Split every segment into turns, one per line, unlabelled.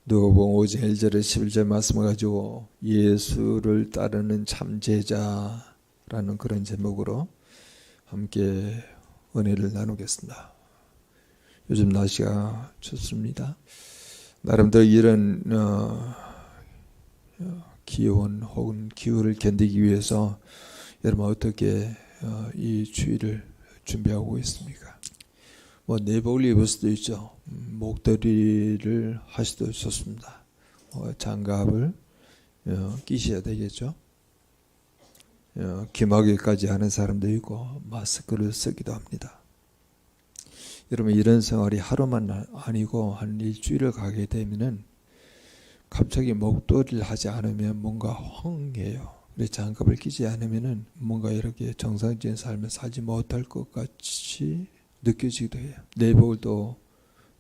누가복음 5장 1절에 11절 말씀을 가지고 예수를 따르는 참 제자라는 그런 제목으로 함께 은혜를 나누겠습니다. 요즘 날씨가 춥습니다. 나름대로 이런 기온 혹은 기후를 견디기 위해서 여러분 어떻게 이 추위를 준비하고 있습니까? 내복을 입을 수도 있죠. 목도리를 하셔도 좋습니다. 장갑을 끼셔야 되겠죠. 귀마개까지 하는 사람도 있고 마스크를 쓰기도 합니다. 여러분 이런 생활이 하루만 아니고 한 일주일을 가게 되면은 갑자기 목도리를 하지 않으면 뭔가 황해요. 장갑을 끼지 않으면은 뭔가 이렇게 정상적인 삶을 살지 못할 것 같이 느껴지기도 해요. 내복을 또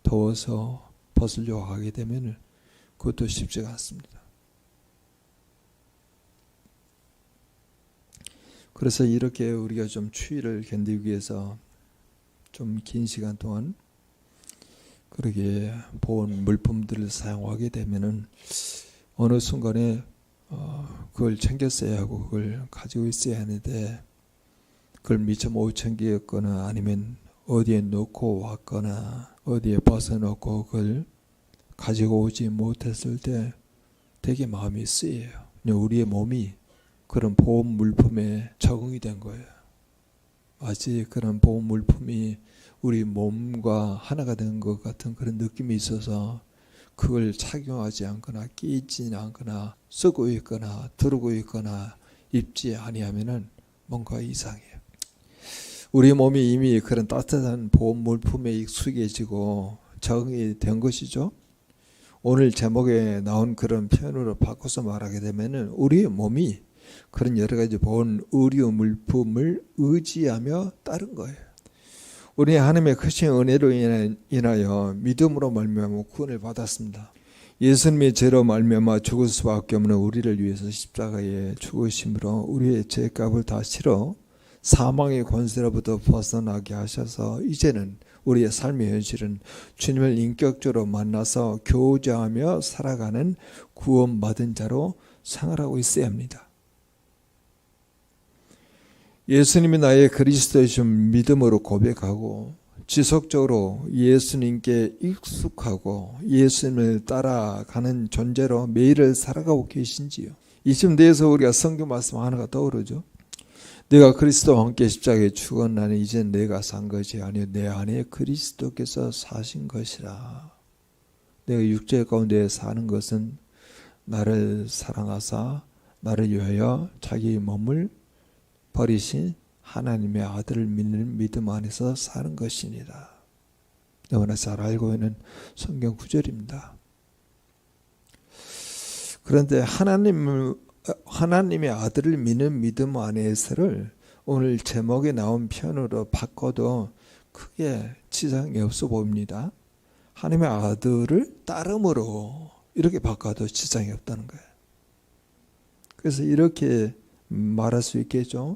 더워서 벗으려고 하게 되면 그것도 쉽지가 않습니다. 그래서 이렇게 우리가 좀 추위를 견디기 위해서 좀 긴 시간 동안 그렇게 보온 물품들을 사용하게 되면은 어느 순간에 그걸 챙겼어야 하고 그걸 가지고 있어야 하는데 그걸 미처 못 챙겼거나 아니면 어디에 놓고 왔거나 어디에 벗어놓고 그걸 가지고 오지 못했을 때 되게 마음이 쓰여요. 우리의 몸이 그런 보온 물품에 적응이 된 거예요. 마치 그런 보온 물품이 우리 몸과 하나가 된 것 같은 그런 느낌이 있어서 그걸 착용하지 않거나 끼지 않거나 쓰고 있거나 두르고 있거나 입지 아니하면은 뭔가 이상해요. 우리 몸이 이미 그런 따뜻한 보온 물품에 익숙해지고 적응이 된 것이죠. 오늘 제목에 나온 그런 표현으로 바꿔서 말하게 되면은 우리의 몸이 그런 여러 가지 보온 의료 물품을 의지하며 따른 거예요. 우리 하나님의 크신 은혜로 인하여 믿음으로 말미암아 구원을 받았습니다. 예수님의 죄로 말미암아 죽을 수밖에 없는 우리를 위해서 십자가에 죽으심으로 우리의 죄값을 다 치러 사망의 권세로부터 벗어나게 하셔서 이제는 우리의 삶의 현실은 주님을 인격적으로 만나서 교제하며 살아가는 구원받은 자로 생활하고 있어야 합니다. 예수님이 나의 그리스도이심 믿음으로 고백하고 지속적으로 예수님께 익숙하고 예수님을 따라가는 존재로 매일을 살아가고 계신지요? 이쯤 돼서 우리가 성경 말씀 하나가 떠오르죠. 내가 그리스도와 함께 십자가에 죽었나니 이젠 내가 산 것이 아니요 내 안에 그리스도께서 사신 것이라. 내가 육체 가운데 사는 것은 나를 사랑하사 나를 위하여 자기 몸을 버리신 하나님의 아들을 믿는 믿음 안에서 사는 것이니라. 너무나 잘 알고 있는 성경 구절입니다. 그런데 하나님의 아들을 믿는 믿음 안에서를 오늘 제목에 나온 표현으로 바꿔도 크게 지장이 없어 보입니다. 하나님의 아들을 따름으로 이렇게 바꿔도 지장이 없다는 거예요. 그래서 이렇게 말할 수 있겠죠.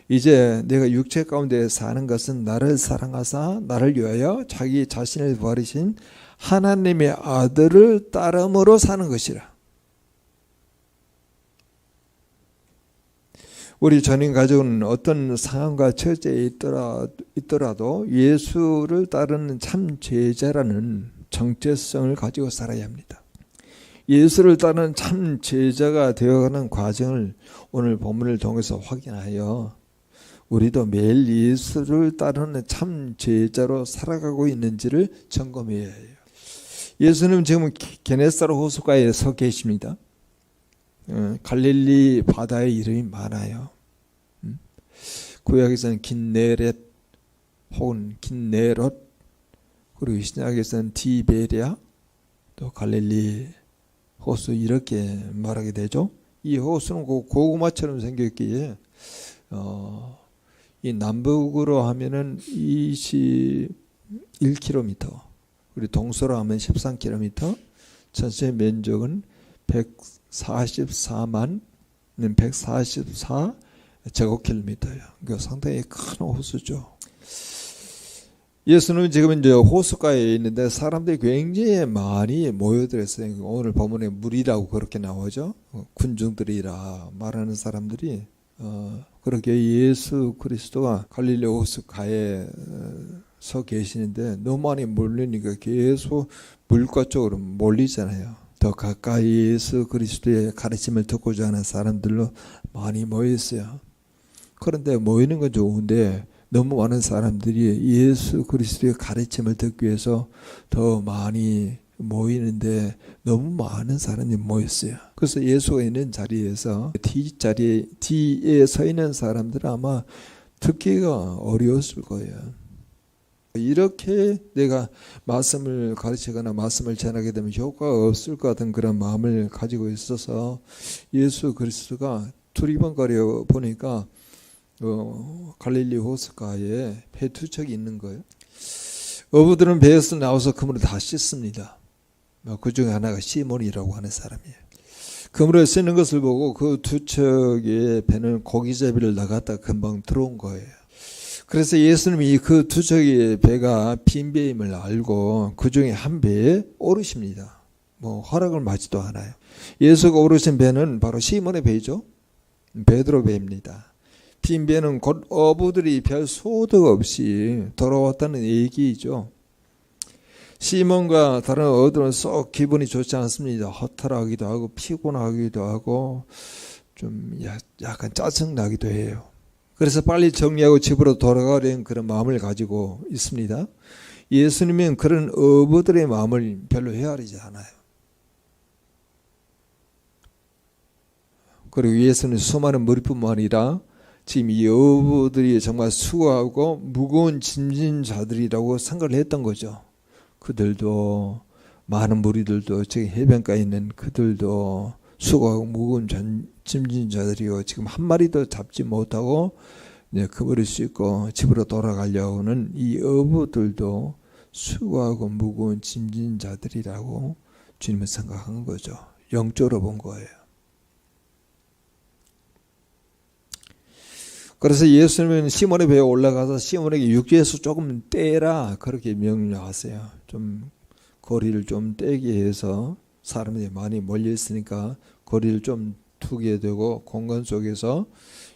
이제 내가 육체 가운데 사는 것은 나를 사랑하사 나를 위하여 자기 자신을 버리신 하나님의 아들을 따름으로 사는 것이라. 우리 전인 가족은 어떤 상황과 처지에 있더라도 예수를 따르는 참 제자라는 정체성을 가지고 살아야 합니다. 예수를 따르는 참 제자가 되어가는 과정을 오늘 본문을 통해서 확인하여 우리도 매일 예수를 따르는 참 제자로 살아가고 있는지를 점검해야 해요. 예수님 지금 게네사렛 호수가에 서 계십니다. 갈릴리 바다에 이름이 많아요. 구약에서는 긴네렛 혹은 긴네롯, 그리고 신약에서는 디베랴, 또 갈릴리 호수 이렇게 말하게 되죠. 이 호수는 고구마처럼 생겼기에 이 남북으로 하면은 21km, 그리고 동서로 하면 13km, 전체 면적은 144만 144 제곱킬로미터예요. 그러니까 상당히 큰 호수죠. 예수는 지금 이제 호숫가에 있는데 사람들이 굉장히 많이 모여들었어요. 오늘 본문에 무리라고 그렇게 나오죠. 군중들이라 말하는 사람들이 그렇게 예수 그리스도가 갈릴리 호숫가에 서 계시는데 너무 많이 몰리니까 계속 물가 쪽으로 몰리잖아요. 더 가까이 예수 그리스도의 가르침을 듣고자 하는 사람들로 많이 모였어요. 그런데 모이는 건 좋은데 너무 많은 사람들이 예수 그리스도의 가르침을 듣기 위해서 더 많이 모이는데 너무 많은 사람이 모였어요. 그래서 예수가 있는 자리에서 뒤에 서 있는 사람들은 아마 듣기가 어려웠을 거예요. 이렇게 내가 말씀을 가르치거나 말씀을 전하게 되면 효과가 없을 것 같은 그런 마음을 가지고 있어서 예수 그리스도가 두리번거려 보니까 갈릴리 호숫가에 배 두 척이 있는 거예요. 어부들은 배에서 나와서 그물을 다 씻습니다. 그 중에 하나가 시몬이라고 하는 사람이에요. 그물을 씻는 것을 보고 그 두 척의 배는 고기잡이를 나갔다 금방 들어온 거예요. 그래서 예수님이 그 두 척의 배가 빈 배임을 알고 그 중에 한 배에 오르십니다. 허락을 받지도 않아요. 예수가 오르신 배는 바로 시몬의 배죠. 베드로 배입니다. 빈 배는 곧 어부들이 별 소득 없이 돌아왔다는 얘기죠. 시몬과 다른 어부들은 썩 기분이 좋지 않습니다. 허탈하기도 하고 피곤하기도 하고 좀 약간 짜증나기도 해요. 그래서 빨리 정리하고 집으로 돌아가려는 그런 마음을 가지고 있습니다. 예수님은 그런 어부들의 마음을 별로 헤아리지 않아요. 그리고 예수는 수많은 무리뿐만 아니라 지금 이 어부들이 정말 수고하고 무거운 짐진 자들이라고 생각을 했던 거죠. 그들도 많은 무리들도 저기 해변가에 있는 그들도 수고하고 무거운 짐진 자들이고 지금 한 마리도 잡지 못하고 그물을 씻고 집으로 돌아가려고 하는 이 어부들도 수고하고 무거운 짐진 자들이라고 주님은 생각한 거죠. 영적으로 본 거예요. 그래서 예수님은 시몬의 배에 올라가서 시몬에게 육지에서 조금 떼라 그렇게 명령하세요. 좀 거리를 좀 떼게 해서 사람들이 많이 몰려 있으니까 거리를 좀 두게 되고 공간 속에서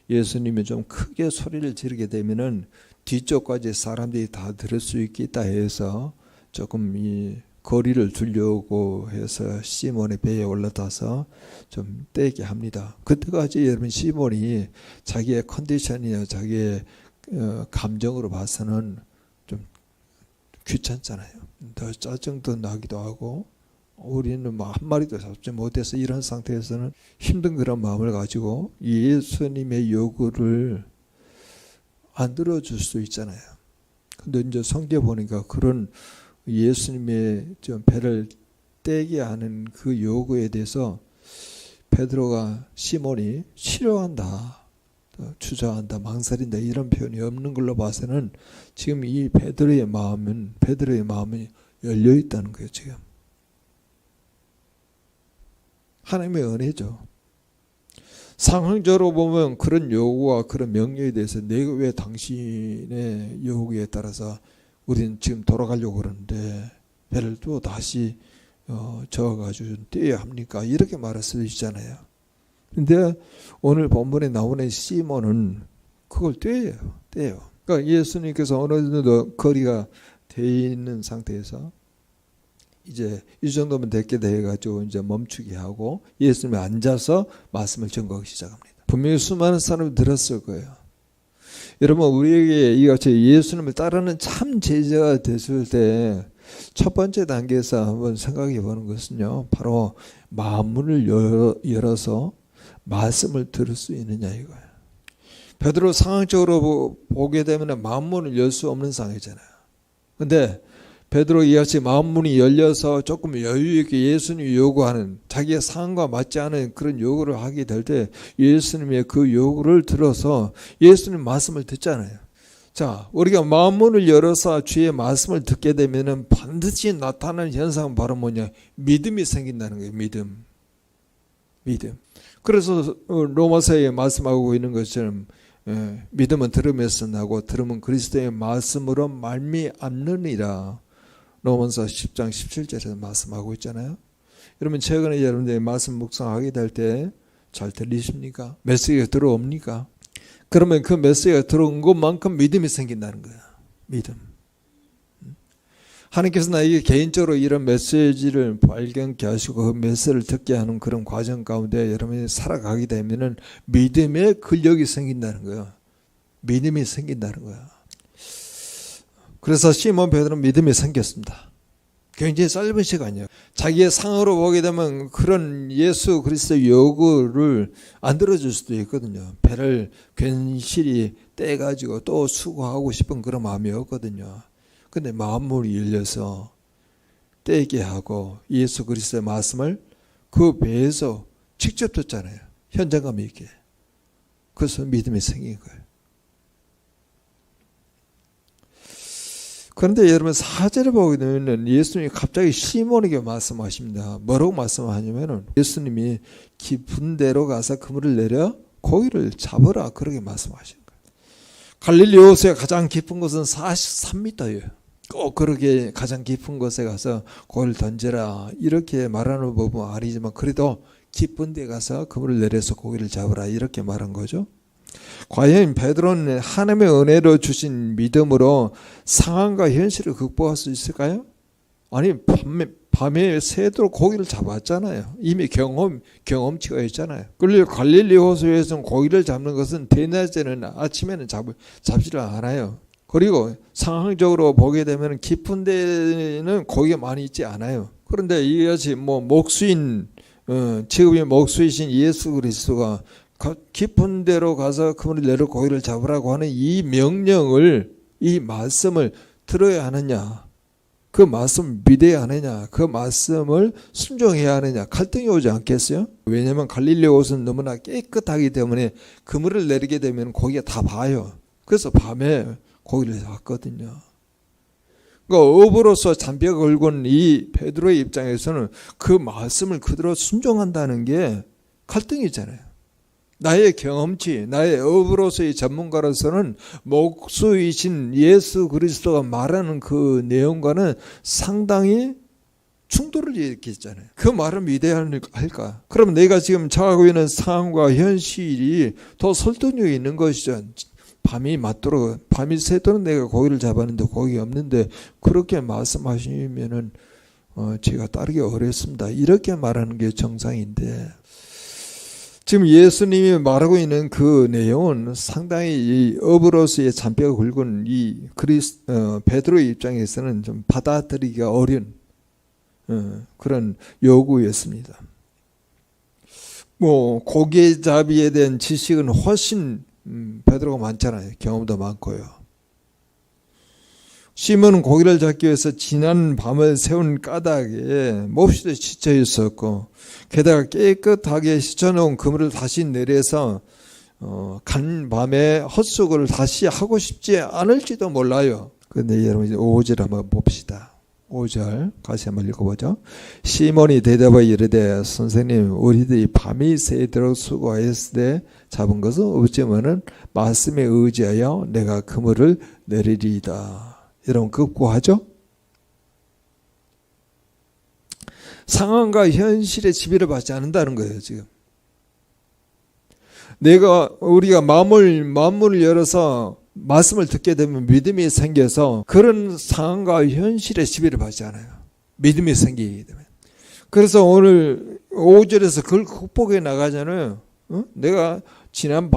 예수님이 좀 크게 소리를 지르게 되면은 뒤쪽까지 사람들이 다 들을 수 있겠다 해서 조금 이 거리를 두려고 해서 시몬의 배에 올라타서 좀 떼게 합니다. 그때까지 여러분 시몬이 자기의 컨디션이나 자기의 감정으로 봐서는 좀 귀찮잖아요. 더 짜증도 나기도 하고 우리는 한 마리도 잡지 못해서 이런 상태에서는 힘든 그런 마음을 가지고 예수님의 요구를 안 들어줄 수 있잖아요. 근데 이제 성경에 보니까 그런 예수님의 좀 배를 떼게 하는 그 요구에 대해서 베드로가 시몬이 싫어한다, 주저한다, 망설인다 이런 표현이 없는 걸로 봐서는 지금 이 베드로의 마음이 열려 있다는 거예요. 지금 하나님의 은혜죠. 상황적으로 보면 그런 요구와 그런 명령에 대해서 내가 왜 당신의 요구에 따라서 우리는 지금 돌아가려고 그러는데 배를 또 다시 저어가지고 떼야 합니까? 이렇게 말할 수도 있잖아요. 근데 오늘 본문에 나오는 시몬은 그걸 떼요. 그러니까 예수님께서 어느 정도 거리가 돼 있는 상태에서 이제 이 정도면 됐게 돼가지고 이제 멈추게 하고 예수님이 앉아서 말씀을 전거하기 시작합니다. 분명히 수많은 사람이 들었을 거예요. 여러분 우리에게 이같이 예수님을 따르는 참 제자가 됐을 때 첫 번째 단계에서 한번 생각해 보는 것은요. 바로 마음문을 열어서 말씀을 들을 수 있느냐 이거예요. 베드로 상황적으로 보게 되면 마음문을 열 수 없는 상황이잖아요. 근데 베드로 이같이 마음문이 열려서 조금 여유있게 예수님이 요구하는 자기의 상황과 맞지 않은 그런 요구를 하게 될 때 예수님의 그 요구를 들어서 예수님 말씀을 듣잖아요. 자, 우리가 마음문을 열어서 주의 말씀을 듣게 되면 반드시 나타나는 현상은 바로 뭐냐? 믿음이 생긴다는 거예요. 믿음. 그래서 로마서에 말씀하고 있는 것처럼 믿음은 들음에서 나고 들음은 그리스도의 말씀으로 말미암느니라. 로마서 10장 17절에서 말씀하고 있잖아요. 여러분 최근에 여러분들이 말씀 묵상하게 될 때 잘 들리십니까? 메시지가 들어옵니까? 그러면 그 메시지가 들어온 것만큼 믿음이 생긴다는 거야. 믿음. 하나님께서 나에게 개인적으로 이런 메시지를 발견케 하시고 그 메시지를 듣게 하는 그런 과정 가운데 여러분이 살아가게 되면은 믿음의 근력이 생긴다는 거야. 믿음이 생긴다는 거야. 그래서 시몬 베드로는 믿음이 생겼습니다. 굉장히 짧은 시간이에요. 자기의 상으로 보게 되면 그런 예수 그리스도 요구를 안 들어줄 수도 있거든요. 배를 괜시리 떼가지고 또 수고하고 싶은 그런 마음이었거든요. 근데 마음을 열려서 떼게 하고 예수 그리스도의 말씀을 그 배에서 직접 듣잖아요. 현장감 있게. 그래서 믿음이 생긴 거예요. 그런데 여러분 4절에 보게 되면 예수님이 갑자기 시몬에게 말씀하십니다. 뭐라고 말씀하냐면 예수님이 깊은 데로 가서 그물을 내려 고기를 잡으라 그렇게 말씀하시는 거예요. 갈릴리 호수의 가장 깊은 곳은 43m예요. 꼭 그렇게 가장 깊은 곳에 가서 고기를 던져라 이렇게 말하는 법은 아니지만 그래도 깊은 데 가서 그물을 내려서 고기를 잡으라 이렇게 말한 거죠. 과연 베드로는 하나님의 은혜로 주신 믿음으로 상황과 현실을 극복할 수 있을까요? 아니 밤에 새도록 고기를 잡았잖아요. 이미 경험치가 있잖아요. 그리고 갈릴리 호수에서는 고기를 잡는 것은 대낮에는 아침에는 잡지를 않아요. 그리고 상황적으로 보게 되면 깊은 데는 고기가 많이 있지 않아요. 그런데 이것이 목수인 직업이 목수이신 예수 그리스도가 깊은 데로 가서 그물을 내려 고기를 잡으라고 하는 이 명령을 이 말씀을 들어야 하느냐 그 말씀을 믿어야 하느냐 그 말씀을 순종해야 하느냐 갈등이 오지 않겠어요? 왜냐하면 갈릴리 호수는 너무나 깨끗하기 때문에 그물을 내리게 되면 고기가 다 봐요. 그래서 밤에 고기를 잡았거든요. 그러니까 어부로서 잔뼈가 굵은 이 베드로의 입장에서는 그 말씀을 그대로 순종한다는 게 갈등이잖아요. 나의 경험치, 나의 어부로서의 전문가로서는 목수이신 예수 그리스도가 말하는 그 내용과는 상당히 충돌을 일으키잖아요. 그 말을 믿어야 할까? 그럼 내가 지금 처하고 있는 상황과 현실이 더 설득력이 있는 것이죠. 밤이 맞도록 밤이 새도록 내가 고기를 잡았는데 고기가 없는데 그렇게 말씀하시면은 제가 따르기 어렵습니다. 이렇게 말하는 게 정상인데 지금 예수님이 말하고 있는 그 내용은 상당히 이 어부로서의 잔뼈가 굵은 이 베드로의 입장에서는 좀 받아들이기가 어려운 그런 요구였습니다. 고기잡이에 대한 지식은 훨씬 베드로가 많잖아요. 경험도 많고요. 시몬은 고기를 잡기 위해서 지난 밤을 세운 까닭에 몹시도 지쳐 있었고 게다가 깨끗하게 씻어놓은 그물을 다시 내려서 간 밤에 헛수고를 다시 하고 싶지 않을지도 몰라요. 그런데 여러분 이제 5절 한번 봅시다. 5절 같이 한번 읽어보죠. 시몬이 대답하여 이르되 선생님 우리들이 밤이 새도록 수고하였을 때 잡은 것은 어찌면은 말씀에 의지하여 내가 그물을 내리리이다. 여러분 극구하죠? 상황과 현실의 지배를 받지 않는다는 거예요. 지금 우리가 마음을 열어서 말씀을 듣게 되면 믿음이 생겨서 그런 상황과 현실의 지배를 받지 않아요. 믿음이 생기기 때문에. 그래서 오늘 5절에서 그걸 극복해 나가잖아요. 내가 지난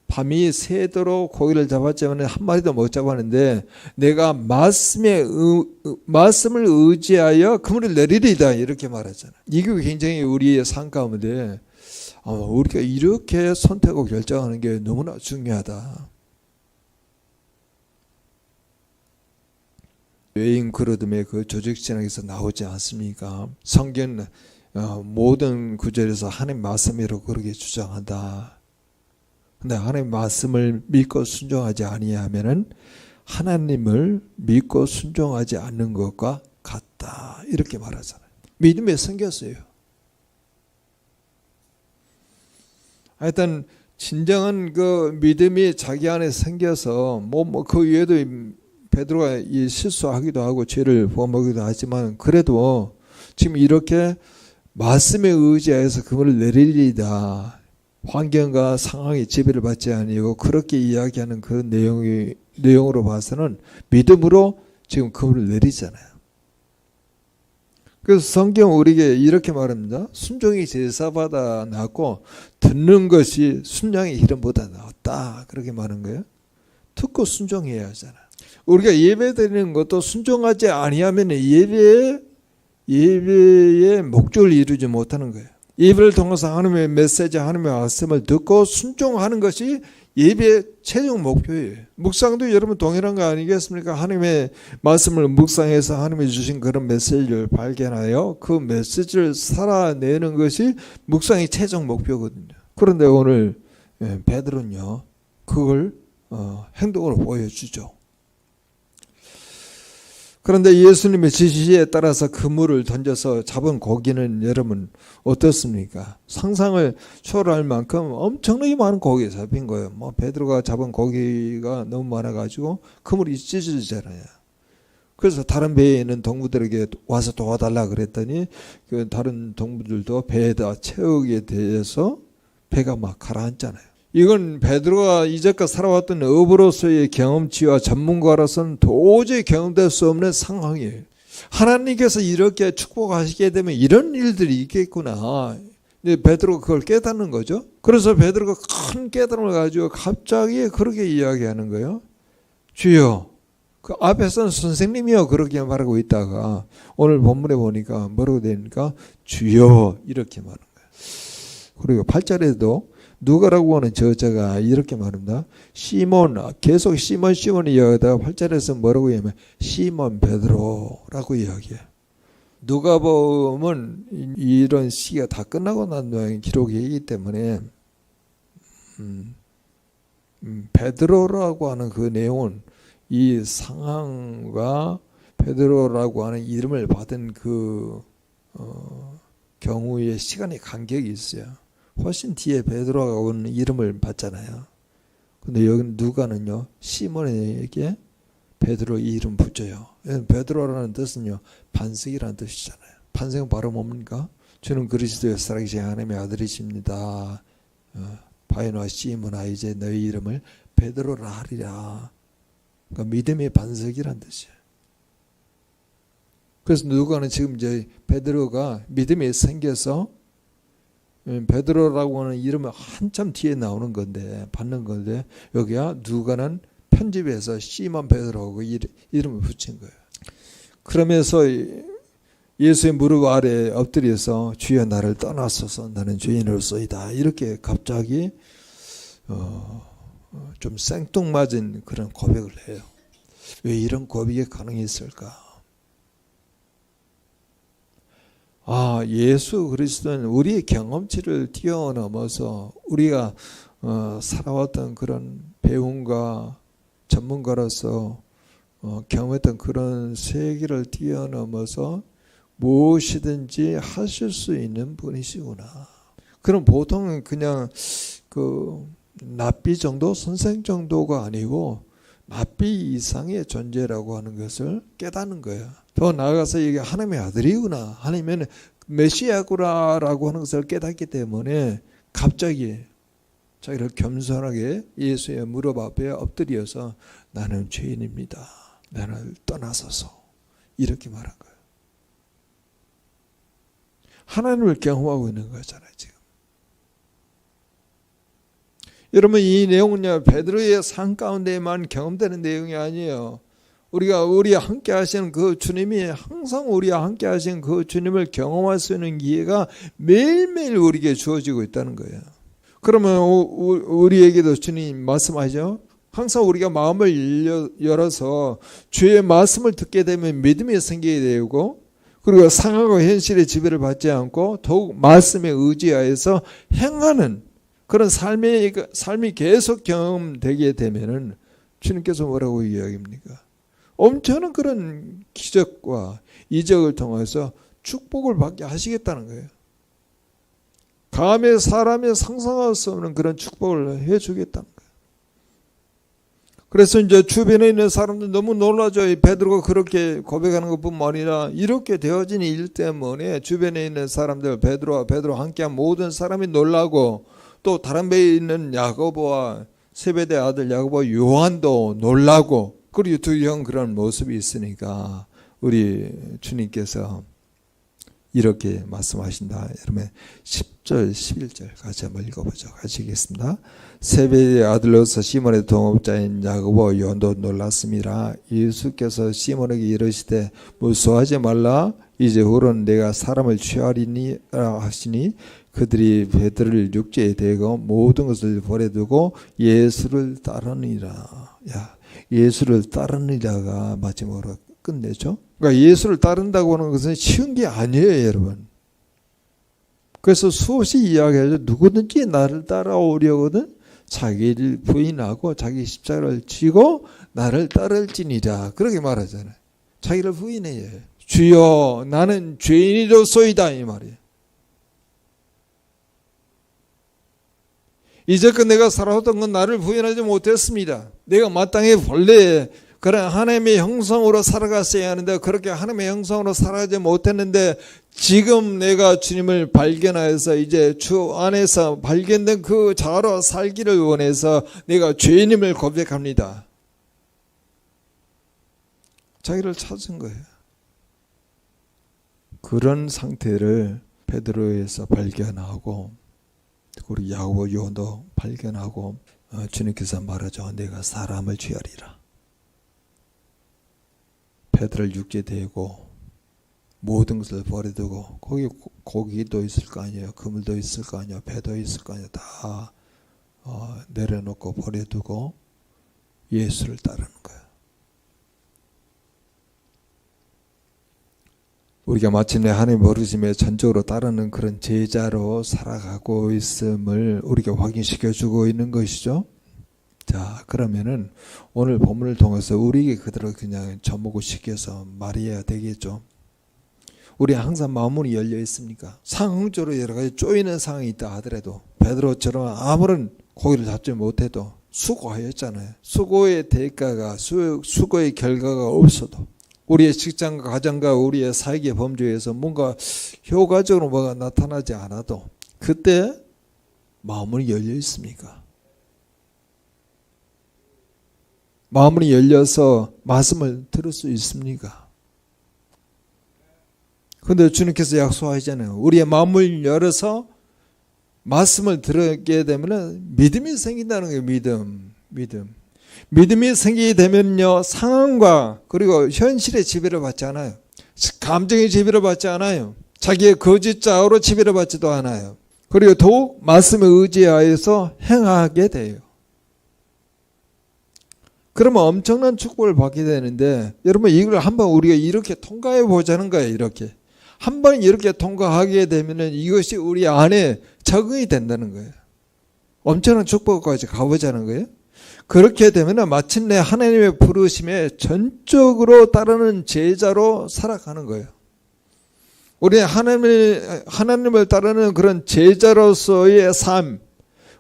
밤이 새도록 고기를 잡았지만 한 마리도 못 잡았는데 내가 말씀을 의지하여 그물을 내리리다 이렇게 말하잖아요. 이게 굉장히 우리의 삶 가운데 우리가 이렇게 선택하고 결정하는 게 너무나 중요하다. 외인 그르듬의 그 조직신학에서 나오지 않습니까? 성경 모든 구절에서 하나님 말씀이라고 그렇게 주장한다. 근데 하나님 말씀을 믿고 순종하지 아니하면은 하나님을 믿고 순종하지 않는 것과 같다. 이렇게 말하잖아요. 믿음이 생겼어요. 하여튼 진정한 그 믿음이 자기 안에 생겨서 그 위에도 베드로가 이 실수하기도 하고 죄를 범하기도 하지만 그래도 지금 이렇게 말씀에 의지하여서 그물을 내리리다. 환경과 상황이 지배를 받지 아니고 그렇게 이야기하는 그 내용으로 봐서는 믿음으로 지금 그물을 내리잖아요. 그래서 성경 우리에게 이렇게 말합니다. 순종이 제사보다 낫고 듣는 것이 순양의 기름보다 낫다. 그렇게 말하는 거예요. 듣고 순종해야 하잖아요. 우리가 예배 드리는 것도 순종하지 아니하면 예배의 목적을 이루지 못하는 거예요. 예배를 통해서 하나님의 메시지, 하나님의 말씀을 듣고 순종하는 것이 예배의 최종 목표예요. 묵상도 여러분 동일한 거 아니겠습니까? 하나님의 말씀을 묵상해서 하나님이 주신 그런 메시지를 발견하여 그 메시지를 살아내는 것이 묵상의 최종 목표거든요. 그런데 오늘 베드로는요, 그걸 행동으로 보여주죠. 그런데 예수님의 지시에 따라서 그물을 던져서 잡은 고기는 여러분 어떻습니까? 상상을 초월할 만큼 엄청나게 많은 고기가 잡힌 거예요. 베드로가 잡은 고기가 너무 많아가지고 그물이 찢어지잖아요. 그래서 다른 배에 있는 동무들에게 와서 도와달라 그랬더니 그 다른 동무들도 배에다 채우게 돼서 배가 막 가라앉잖아요. 이건 베드로가 이제껏 살아왔던 어부로서의 경험치와 전문가로서는 도저히 경험될 수 없는 상황이에요. 하나님께서 이렇게 축복하시게 되면 이런 일들이 있겠구나. 베드로가 그걸 깨닫는 거죠. 그래서 베드로가 큰 깨달음을 가지고 갑자기 그렇게 이야기하는 거예요. 주여, 그 앞에서는 선생님이요 그렇게 말하고 있다가 오늘 본문에 보니까 뭐라고 되니까 주여 이렇게 말하는 거예요. 그리고 8절에도 누가라고 하는 저자가 이렇게 말합니다. 시몬, 계속 시몬이 이야기하다가 8절에서 뭐라고 얘기하면 시몬 베드로라고 이야기해요. 누가 보면 이런 시가 다 끝나고 난 모양의 기록이기 때문에 베드로라고 하는 그 내용은 이 상황과 베드로라고 하는 이름을 받은 그 경우의 시간의 간격이 있어요. 훨씬 뒤에 베드로가 온 이름을 받잖아요. 근데 여기 누가는요, 시몬에게 베드로 이 이름 붙여요. 베드로라는 뜻은요, 반석이라는 뜻이잖아요. 반석은 바로 뭡니까? 주는 그리스도의 살아계신 하나님의 아들이십니다. 바요나 시몬아 이제 너희 이름을 베드로라 하리라. 그러니까 믿음의 반석이라는 뜻이에요. 그래서 누가는 지금 이제 베드로가 믿음이 생겨서 베드로라고 하는 이름은 한참 뒤에 나오는 건데 받는 건데 여기야 누가는 편집해서 시몬 베드로하고 이름을 붙인 거예요. 그러면서 예수의 무릎 아래 엎드려서 주여 나를 떠나소서 나는 죄인으로서이다 이렇게 갑자기 좀 생뚱맞은 그런 고백을 해요. 왜 이런 고백이 가능했을까? 예수 그리스도는 우리의 경험치를 뛰어넘어서 우리가 살아왔던 그런 배움과 전문가로서 경험했던 그런 세계를 뛰어넘어서 무엇이든지 하실 수 있는 분이시구나. 그럼 보통은 그냥 그 랍비 정도, 선생 정도가 아니고 랍비 이상의 존재라고 하는 것을 깨닫는 거예요. 더 나아가서 이게 하나님의 아들이구나, 하나님은 메시아구나라고 하는 것을 깨닫기 때문에 갑자기 자기를 겸손하게 예수의 무릎 앞에 엎드려서 나는 죄인입니다. 나를 떠나소서 이렇게 말한 거예요. 하나님을 경험하고 있는 거잖아요 지금. 여러분 이 내용은요 베드로의 삶 가운데만 경험되는 내용이 아니에요. 우리와 함께 하시는 그 주님이 항상 우리와 함께 하시는 그 주님을 경험할 수 있는 기회가 매일매일 우리에게 주어지고 있다는 거예요. 그러면 우리에게도 주님 말씀하죠. 항상 우리가 마음을 열어서 주의 말씀을 듣게 되면 믿음이 생기게 되고 그리고 상황과 현실의 지배를 받지 않고 더욱 말씀에 의지하여서 행하는 그런 삶이 계속 경험되게 되면은 주님께서 뭐라고 이야기합니까? 엄청난 그런 기적과 이적을 통해서 축복을 받게 하시겠다는 거예요. 감히 사람이 상상할 수 없는 그런 축복을 해주겠다는 거예요. 그래서 이제 주변에 있는 사람들 너무 놀라죠. 이 베드로가 그렇게 고백하는 것뿐만 아니라 이렇게 되어진 일 때문에 주변에 있는 사람들, 베드로와 베드로 함께한 모든 사람이 놀라고, 또 다른 배에 있는 야고보와 세베대 아들 야고보와 요한도 놀라고, 그리고 두 형 그런 모습이 있으니까 우리 주님께서 이렇게 말씀하신다. 여러분 10절 11절 같이 한번 읽어보죠. 같이 읽겠습니다. 세베대의 아들로서 시몬의 동업자인 야고보 요한도 놀랐습니다. 예수께서 시몬에게 이르시되 무서워하지 말라. 이제 후로는 내가 사람을 취하리니라 하시니 그들이 베드로를 육지에 대고 모든 것을 버려두고 예수를 따르니라. 예수를 따르니라가 마지막으로 끝내죠. 그러니까 예수를 따른다고 하는 것은 쉬운 게 아니에요, 여러분. 그래서 수없이 이야기하죠. 누구든지 나를 따라오려거든 자기를 부인하고 자기 십자가를 지고 나를 따를지니라. 그렇게 말하잖아요. 자기를 부인해요. 주여 나는 죄인이로소이다 이 말이에요. 이제껏 내가 살아왔던 건 나를 부인하지 못했습니다. 내가 마땅히 본래 그런 하나님의 형성으로 살아갔어야 하는데 그렇게 하나님의 형성으로 살아가지 못했는데 지금 내가 주님을 발견하여서 이제 주 안에서 발견된 그 자로 살기를 원해서 내가 죄인임을 고백합니다. 자기를 찾은 거예요. 그런 상태를 베드로에서 발견하고 우리 야고보 요한도 발견하고 주님께서 말하죠. 내가 사람을 취하리라. 베드로를 육지에 대고 모든 것을 버려두고 거기 고기도 있을 거 아니에요. 그물도 있을 거 아니에요. 배도 있을 거 아니에요. 다 내려놓고 버려두고 예수를 따르는 거예요. 우리가 마침내 하나님 버르심에 전적으로 따르는 그런 제자로 살아가고 있음을 우리가 확인시켜주고 있는 것이죠. 자, 그러면은 오늘 본문을 통해서 우리에게 그대로 그냥 접목을 시켜서 말해야 되겠죠. 우리 항상 마음문이 열려 있습니까? 상황적으로 여러 가지 쪼이는 상황이 있다 하더라도 베드로처럼 아무런 고기를 잡지 못해도 수고하였잖아요. 수고의 대가가 수고의 결과가 없어도 우리의 직장과 가정과 우리의 사역의 범주에서 뭔가 효과적으로 뭐가 나타나지 않아도 그때 마음문이 열려 있습니까? 마음문이 열려서 말씀을 들을 수 있습니까? 그런데 주님께서 약속하시잖아요. 우리의 마음을 열어서 말씀을 들게 되면 믿음이 생긴다는 거예요. 믿음이 생기게 되면요, 상황과 그리고 현실의 지배를 받지 않아요. 감정의 지배를 받지 않아요. 자기의 거짓 자아로 지배를 받지도 않아요. 그리고 더욱 말씀에 의지하여서 행하게 돼요. 그러면 엄청난 축복을 받게 되는데, 여러분 이걸 한번 우리가 이렇게 통과해 보자는 거예요. 이렇게 한번 이렇게 통과하게 되면은 이것이 우리 안에 적응이 된다는 거예요. 엄청난 축복까지 가보자는 거예요. 그렇게 되면 마침내 하나님의 부르심에 전적으로 따르는 제자로 살아가는 거예요. 우리 하나님을 따르는 그런 제자로서의 삶,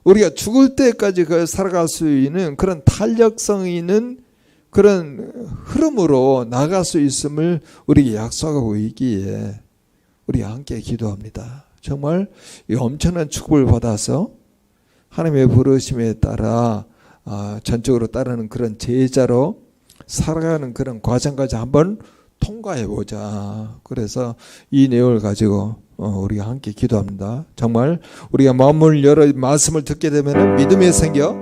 우리가 죽을 때까지 살아갈 수 있는 그런 탄력성 있는 그런 흐름으로 나갈 수 있음을 우리에게 약속하고 있기에 우리가 함께 기도합니다. 정말 이 엄청난 축복을 받아서 하나님의 부르심에 따라 전적으로 따르는 그런 제자로 살아가는 그런 과정까지 한번 통과해보자. 그래서 이 내용을 가지고 우리가 함께 기도합니다. 정말 우리가 마음을 열어 말씀을 듣게 되면 믿음이 생겨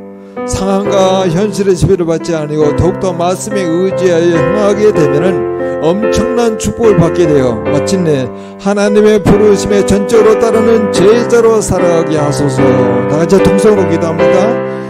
상황과 현실의 지배를 받지 아니고 더욱더 말씀에 의지하여 행하게 되면 엄청난 축복을 받게 되어 마침내 하나님의 부르심에 전적으로 따르는 제자로 살아가게 하소서. 다 같이 통성으로 기도합니다.